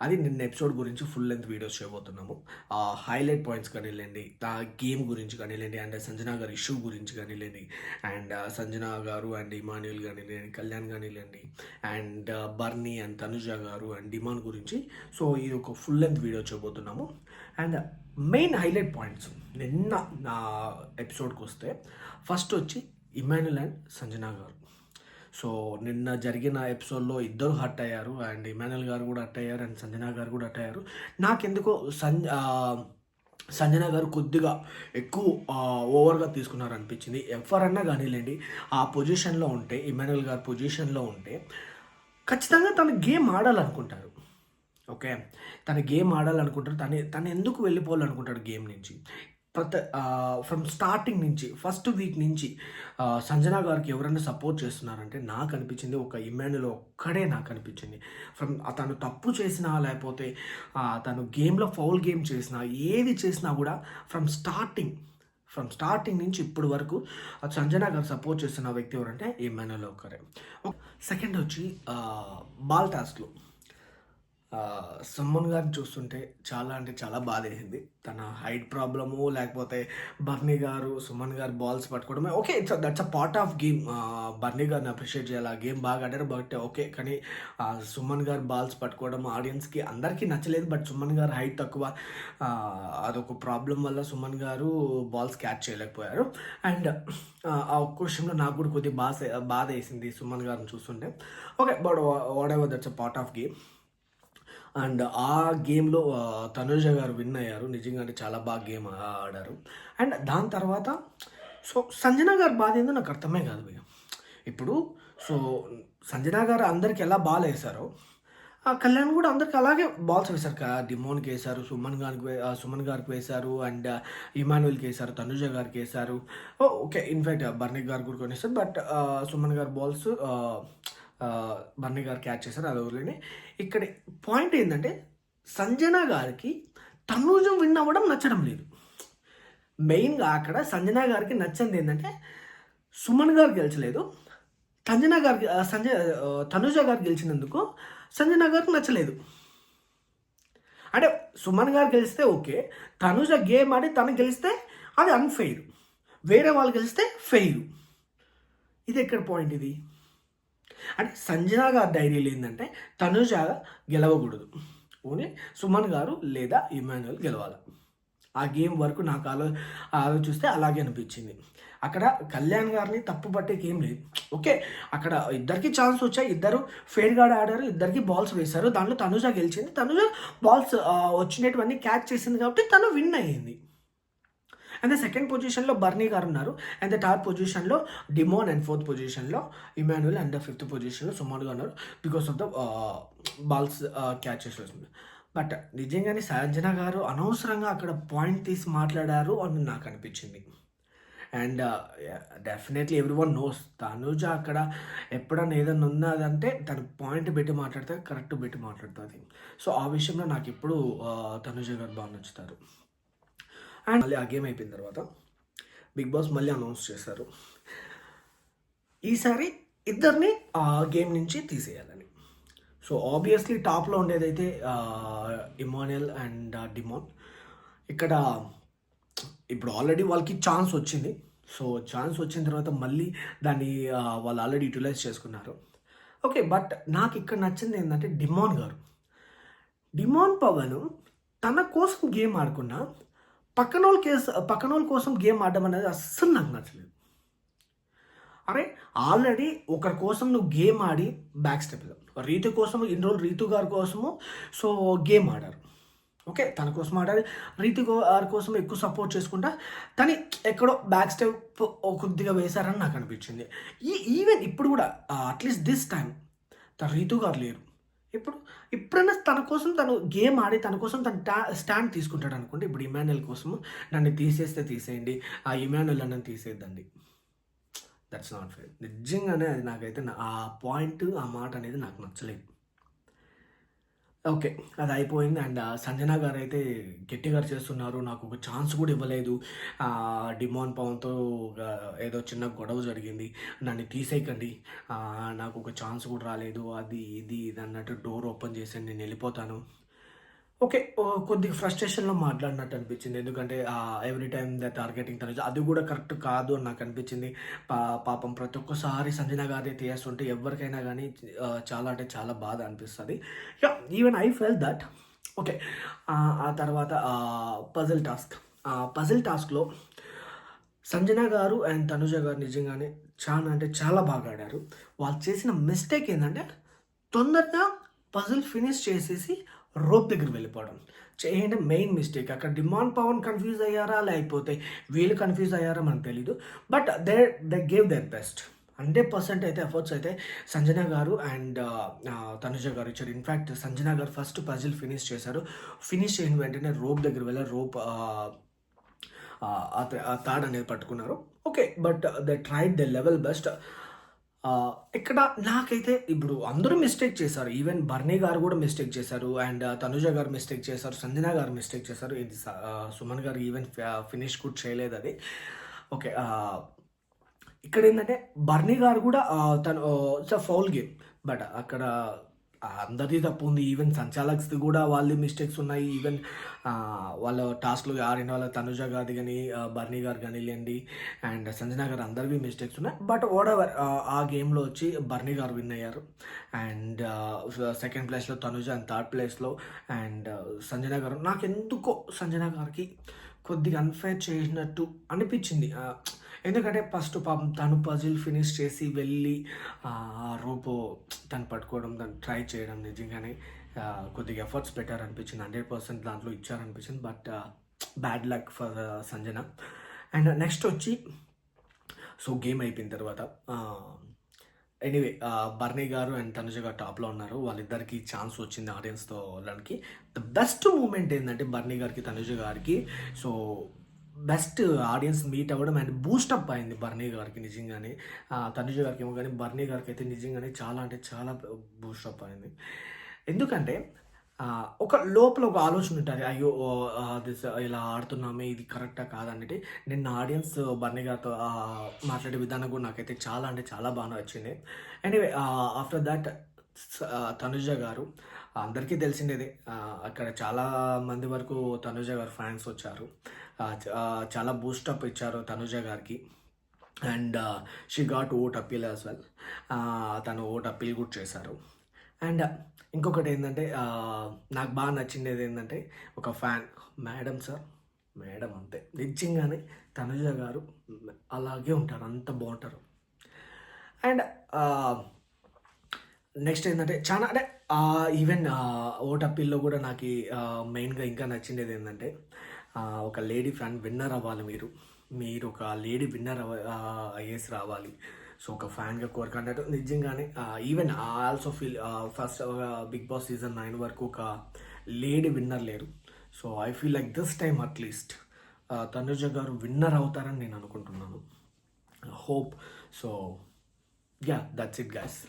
అది నిన్న ఎపిసోడ్ గురించి ఫుల్ లెంత్ వీడియోస్ చేయబోతున్నాము. హైలైట్ పాయింట్స్ కానివ్వండి, ఆ గేమ్ గురించి కానివ్వండి, అండ్ సంజన గారి ఇష్యూ గురించి కానివ్వండి, అండ్ సంజన గారు అండ్ ఇమాన్యుయల్ కానివ్వండి, కళ్యాణ్ కానివ్వండి, అండ్ బర్నీ అండ్ తనుజ గారు అండ్ డిమాండ్ గురించి. సో ఇది ఒక ఫుల్ లెంత్ వీడియో చేయబోతున్నాము. అండ్ మెయిన్ హైలైట్ పాయింట్స్ నిన్న నా ఎపిసోడ్కి వస్తే, ఫస్ట్ వచ్చి ఇమాన్యుయల్ అండ్ సంజన గారు. సో నిన్న జరిగిన ఎపిసోడ్లో ఇద్దరు హర్ట్ అయ్యారు, అండ్ ఇమానుయల్ గారు కూడా హర్ట్ అయ్యారు, అండ్ సంజన గారు కూడా హర్ట్ అయ్యారు. నాకెందుకో సంజన గారు కొద్దిగా ఎక్కువ ఓవర్గా తీసుకున్నారు అనిపించింది. ఎవరన్నా కానీలేండి, ఆ పొజిషన్లో ఉంటే, ఇమానుయల్ గారు పొజిషన్లో ఉంటే ఖచ్చితంగా తను గేమ్ ఆడాలనుకుంటారు. ఓకే, తను గేమ్ ఆడాలనుకుంటారు. తను ఎందుకు వెళ్ళిపోవాలనుకుంటాడు గేమ్ నుంచి. ఫ్రమ్ స్టార్టింగ్ నుంచి, ఫస్ట్ వీక్ నుంచి సంజన గారికి ఎవరైనా సపోర్ట్ చేస్తున్నారంటే నాకు అనిపించింది ఒక ఇమాన్యుయల్ ఒక్కడే నాకు అనిపించింది. తను తప్పు చేసినా, లేకపోతే తను గేమ్లో ఫౌల్ గేమ్ చేసినా, ఏది చేసినా కూడా ఫ్రమ్ స్టార్టింగ్ నుంచి ఇప్పటి వరకు సంజన గారు సపోర్ట్ చేస్తున్న వ్యక్తి ఎవరంటే ఇమాన్యుయల్ ఒక్కరే. సెకండ్ వచ్చి బాల్ టాస్క్లో సుమన్ గారిని చూస్తుంటే చాలా అంటే చాలా బాధ వేసింది. తన హైట్ ప్రాబ్లము, లేకపోతే బర్నీ గారు సుమన్ గారు బాల్స్ పట్టుకోవడమే okay, that's a part of game. బర్నీ గారిని అప్రిషియేట్ చేయాలి, ఆ గేమ్ బాగా ఆడారు బట్ ఓకే. కానీ సుమన్ గారు బాల్స్ పట్టుకోవడం ఆడియన్స్కి అందరికీ నచ్చలేదు. బట్ సుమన్ గారు హైట్ తక్కువ, అదొక ప్రాబ్లం వల్ల సుమన్ గారు బాల్స్ క్యాచ్ చేయలేకపోయారు. అండ్ ఆ ఒక్క విషయంలో నాకు కూడా కొద్దిగా బాధ వేసింది సుమన్ గారిని చూస్తుంటే. Okay, but what ever, that's a part of game. And ఆ గేమ్లో తనుజ గారు విన్ అయ్యారు. నిజంగానే చాలా బాగా గేమ్ ఆడారు. అండ్ దాని తర్వాత సో సంజన గారు బాధ ఏందో నాకు అర్థమే కాదు భయ్య. ఇప్పుడు సో సంజన గారు అందరికి ఎలా బాల్ వేశారో, ఆ కళ్యాణ్ కూడా అందరికి అలాగే బాల్స్ వేశారు కదా. డిమోన్కి వేశారు, సుమన్ గారికి వేశారు, అండ్ ఇమానుయల్కి వేశారు, తనుజ గారికి వేశారు. ఓకే, ఇన్ఫాక్ట్ బర్నీ గారు కూడా కొనేస్తారు. బట్ సుమన్ గారు బాల్స్ బర్నీ గారు క్యాచ్ చేశారు, అది వదిలేని. ఇక్కడ పాయింట్ ఏంటంటే సంజన గారికి తనూజ విన్ అవ్వడం నచ్చడం లేదు. మెయిన్గా అక్కడ సంజన గారికి నచ్చింది ఏంటంటే సుమన్ గారు గెలిచలేదు, తనుజ గారు గెలిచినందుకు సంజన గారికి నచ్చలేదు. అంటే సుమన్ గారు గెలిస్తే ఓకే, తనుజ గేమ్ ఆడి తను గెలిస్తే అది అన్ఫెయిర్, వేరే వాళ్ళు గెలిస్తే ఫెయిర్. ఇది ఎక్కడ పాయింట్ ఇది? అంటే సంజన గారి డైరీలో ఏంటంటే తనుజ గెలవకూడదు, ఓన్లీ సుమన్ గారు లేదా ఇమాన్యుయల్ గెలవాలి. ఆ గేమ్ వరకు నాకు ఆలోచిస్తే అలాగే అనిపించింది. అక్కడ కళ్యాణ్ గారిని తప్పు పట్టేకి ఏం లేదు. ఓకే, అక్కడ ఇద్దరికి ఛాన్స్ వచ్చాయి, ఇద్దరు ఫెయిర్గా ఆడారు, ఇద్దరికి బాల్స్ వేశారు. దాంట్లో తనుజ గెలిచింది, తనుజ బాల్స్ వచ్చినటువన్నీ క్యాచ్ చేసింది కాబట్టి తను విన్ అయ్యింది. అండ్ ద సెకండ్ పొజిషన్లో బర్నీ గారు ఉన్నారు, అండ్ ద థర్డ్ పొజిషన్లో డిమోన్, అండ్ ఫోర్త్ పొజిషన్లో ఇమాన్యుయల్, అండ్ ద ఫిఫ్త్ పొజిషన్లో సుమన్ గారు ఉన్నారు because of the balls catches వస్తుంది. బట్ నిజంగానే సంజన గారు అనవసరంగా అక్కడ పాయింట్ తీసి మాట్లాడారు అని నాకు అనిపించింది. And definitely every one knows Tanuja అక్కడ ఎప్పుడన్నా ఏదైనా ఉన్నదంటే తను పాయింట్ పెట్టి మాట్లాడితే కరెక్ట్ పెట్టి మాట్లాడుతుంది. సో ఆ విషయంలో నాకు ఎప్పుడు తనుజ గారు బాగా నచ్చుతారు. అండ్ మళ్ళీ ఆ గేమ్ అయిపోయిన తర్వాత బిగ్ బాస్ మళ్ళీ అనౌన్స్ చేశారు, ఈసారి ఇద్దరిని ఆ గేమ్ నుంచి తీసేయాలని. సో ఆబ్వియస్లీ టాప్లో ఉండేదైతే ఇమాన్యుయల్ అండ్ డిమోన్. ఇక్కడ ఇప్పుడు ఆల్రెడీ వాళ్ళకి ఛాన్స్ వచ్చింది. సో ఛాన్స్ వచ్చిన తర్వాత మళ్ళీ దాన్ని వాళ్ళు ఆల్రెడీ యూటిలైజ్ చేసుకున్నారు. ఓకే, బట్ నాకు ఇక్కడ నచ్చింది ఏంటంటే డిమాన్ పవన్ తన కోసం గేమ్ ఆడుకున్నా పక్కనోళ్ళ కోసం గేమ్ ఆడడం అనేది అస్సలు నాకు నచ్చలేదు. అరే ఆల్రెడీ ఒకరి కోసం నువ్వు గేమ్ ఆడి బ్యాక్ స్టెప్ రీతు కోసం ఇన్ని రోజులు రీతు గారి కోసము సో గేమ్ ఆడారు. ఓకే, తన కోసం ఆడారు, రీతు గారి కోసం ఎక్కువ సపోర్ట్ చేసుకుంటా తను ఎక్కడో బ్యాక్ స్టెప్ కొద్దిగా వేశారని నాకు అనిపించింది. ఈవెన్ ఇప్పుడు కూడా అట్లీస్ట్ దిస్ టైం తన రీతు గారు లేరు. ఎప్పుడైనా తన కోసం తను గేమ్ ఆడి తన కోసం తను స్టాండ్ తీసుకుంటాడు అనుకోండి. ఇప్పుడు ఇమాన్యుయల్ కోసము నన్ను తీసేస్తే తీసేయండి, ఆ ఇమాన్యుయల్ నన్ను తీసేద్దండి, దట్స్ నాట్ ఫెయిర్. నిజంగానే అది నాకైతే ఆ పాయింట్, ఆ మాట అనేది నాకు నచ్చలేదు. ఓకే, అది అయిపోయింది. అండ్ సంజన గారు అయితే గట్టిగా చేస్తున్నారు, నాకు ఒక ఛాన్స్ కూడా ఇవ్వలేదు. డిమాన్ పవన్తో ఏదో చిన్న గొడవ జరిగింది, నన్ను తీసేయకండి, నాకు ఒక ఛాన్స్ కూడా రాలేదు, అది ఇది అన్నట్టు డోర్ ఓపెన్ చేసి నేను వెళ్ళిపోతాను. ఓకే. కొద్దిగా ఫ్రస్ట్రేషన్‌లో మాట్లాడినట్టు అనిపించింది. ఎందుకంటే every time they targeting Tanuja అది కూడా కరెక్ట్ కాదు అని నాకు అనిపించింది. పాపం ప్రతి ఒక్కసారి సంజన గారిది తీస్తుంటే ఎవరికైనా గానీ చాలా అంటే చాలా బాధ అనిపిస్తది. Even I felt that. Okay. ఆ తర్వాత పజిల్ టాస్క్‌లో సంజన గారు అండ్ తనుజ గారు నిజంగానే చాలా అంటే చాలా బాగా ఆడారు. వాళ్ళు చేసిన మిస్టేక్ ఏందంటే తొందరగా పజిల్ ఫినిష్ చేసేసి రోప్ దగ్గరికి వెళ్ళిపోవడం. చేయండి మెయిన్ మిస్టేక్. అక్కడ డిమాండ్ పవన్ కన్‌ఫ్యూజ్ అయ్యారా? లేకపోతే వీళ్ళు కన్‌ఫ్యూజ్ అయ్యారా? మనకు తెలీదు. But they gave their best. 100% అయితే ఎఫర్ట్స్ అయితే సంజన గారు అండ్ తనుజ గారు ఇచ్చారు. ఇన్‌ఫాక్ట్ సంజన గారు ఫస్ట్ పజిల్ ఫినిష్ చేశారు. ఫినిష్ చేసిన వెంటనే రోప్ దగ్గర వెళ్లారు. ఆ తాడు అనేది పట్టుకున్నారు. Okay. But they tried the level best. ఇక్కడ నాకైతే ఇప్పుడు అందరూ మిస్టేక్ చేశారు. ఈవెన్ బర్నీ గారు కూడా మిస్టేక్ చేశారు. అండ్ తనుజ గారు మిస్టేక్ చేశారు. సంజన గారు మిస్టేక్ చేశారు. ఇది సుమన్ గారు ఈవెన్ ఫినిష్ కూడా చేయలేదు అది. ఓకే. ఇక్కడ ఏంటంటే బర్నీ గారు కూడా తను it's a foul game. But అక్కడ అందరిది తప్పు ఉంది. ఈవెన్ సంచాలక్స్‌ది కూడా వాళ్ళది మిస్టేక్స్ ఉన్నాయి. ఈవెన్ వాళ్ళ టాస్క్‌లో ఆడిన వాళ్ళ తనుజ గారిది గానీ, బర్నీ గారు కానీలెండి అండ్ సంజన గారు అందరివి మిస్టేక్స్ ఉన్నాయి. బట్ వాటెవర్ ఆ గేమ్‌లో వచ్చి బర్నీ గారు విన్ అయ్యారు. అండ్ సెకండ్ ప్లేస్‌లో తనుజ అండ్ థర్డ్ ప్లేస్‌లో అండ్ సంజన గారు. నాకెందుకో సంజన గారికి కొద్దిగా అన్‌ఫెయిర్ చేసినట్టు అనిపించింది. ఎందుకంటే ఫస్ట్ పాపం తను పజిల్ ఫినిష్ చేసి వెళ్ళి రోబో తను పట్టుకోవడం, దాన్ని ట్రై చేయడం నిజంగానే కొద్దిగా ఎఫర్ట్స్ పెట్టారనిపించింది. 100% దాంట్లో ఇచ్చారనిపించింది. But bad luck for Sanjana. And next వచ్చి సో గేమ్ అయిపోయిన తర్వాత ఎనీవే బర్నీ గారు అండ్ తనుజ గారు టాప్‌లో ఉన్నారు. వాళ్ళిద్దరికీ ఛాన్స్ వచ్చింది ఆడియన్స్‌తో వెళ్ళడానికి. ద బెస్ట్ మూమెంట్ ఏంటంటే బర్నీ గారికి, తనుజ గారికి సో బెస్ట్ ఆడియన్స్ మీట్ అవ్వడం అండ్ బూస్టప్ అయింది బర్నీ గారికి నిజంగానే. తనుజ గారికి ఏమో కానీ బర్నీ గారికి అయితే నిజంగానే చాలా అంటే చాలా బూస్టప్ అయింది. ఎందుకంటే ఒక లోపల ఒక ఆలోచన ఉంటుంది. అయ్యో! ఇలా ఆడుతున్నామే ఇది కరెక్టా కాదనేది. నిన్న ఆడియన్స్ బర్నీ గారితో మాట్లాడే విధానం కూడా నాకైతే చాలా అంటే చాలా బాగా నచ్చింది. ఎనీవే ఆఫ్టర్ దట్ తనుజ గారు అందరికీ తెలిసిందేదే. అక్కడ చాలా మంది వరకు తనుజ గారు ఫ్యాన్స్ వచ్చారు. చాలా బూస్టప్ ఇచ్చారు తనుజ గారికి. And she got vote appeal as well. తను ఓట్ అప్పీల్ కూడా చేశారు. అండ్ ఇంకొకటి ఏంటంటే నాకు బాగా నచ్చింది ఏంటంటే ఒక ఫ్యాన్ మేడం సార్ మేడం అంతే నిజంగానే తనుజ గారు అలాగే ఉంటారు. అంత బాగుంటారు. అండ్ నెక్స్ట్ ఏంటంటే చాలా అంటే ఈవెన్ ఓట్ అప్పీల్‌లో కూడా నాకు మెయిన్‌గా ఇంకా నచ్చింది ఏంటంటే ఒక లేడీ ఫ్యాన్ విన్నర్ అవ్వాలి మీరు. మీరు ఒక లేడీ విన్నర్ అయ్యేసి రావాలి. సో ఒక ఫ్యాన్‌గా కోరిక అన్నట్టు నిజంగానే even I also feel first Bigg Boss season 9 వరకు ఒక లేడీ విన్నర్ లేరు. So I feel like this time at least Tanuja garu winner అవుతారని నేను అనుకుంటున్నాను. Hope. So that's it guys.